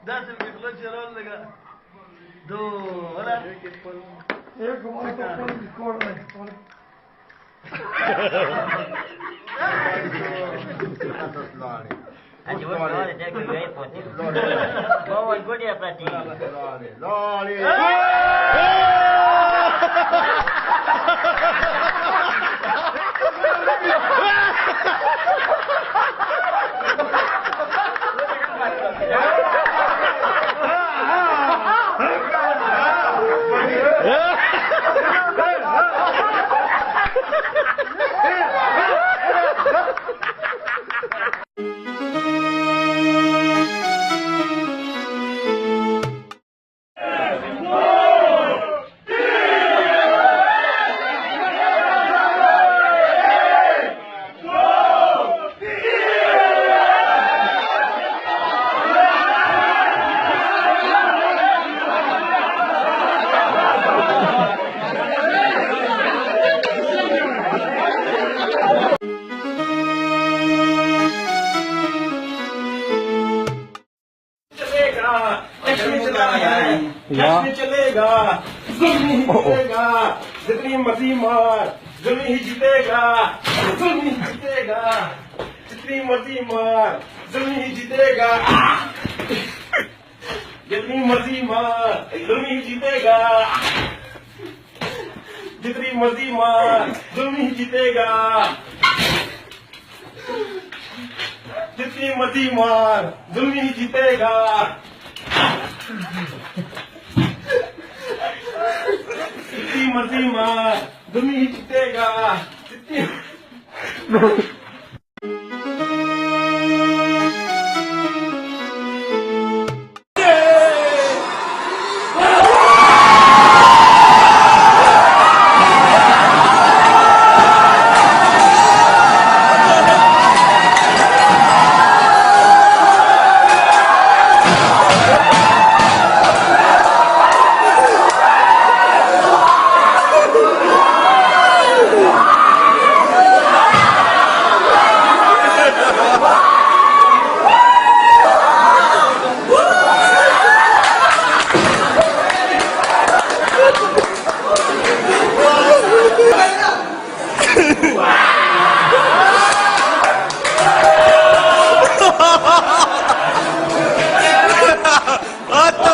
10 रुपये कोलेस्ट्रॉल लगा 2 वाला एक घुमा तो कोड में Aji bos lori dia ke gaya poti. Bawa gua dia berarti. Lori. चलेगा जुल्म ही जीतेगा जितनी मर्जी मार जुल्म ही जीतेगा जुल्म ही जीतेगा जितनी मर्जी मार जुल्म ही जीतेगा जितनी मर्जी मार जुल्म ही जीतेगा जितनी मर्जी मार जुल्म ही जीतेगा जितनी मर्जी मार जुल्म ही जीतेगा जितनी मर्जी मार जुल्म ही जीतेगा जितनी What the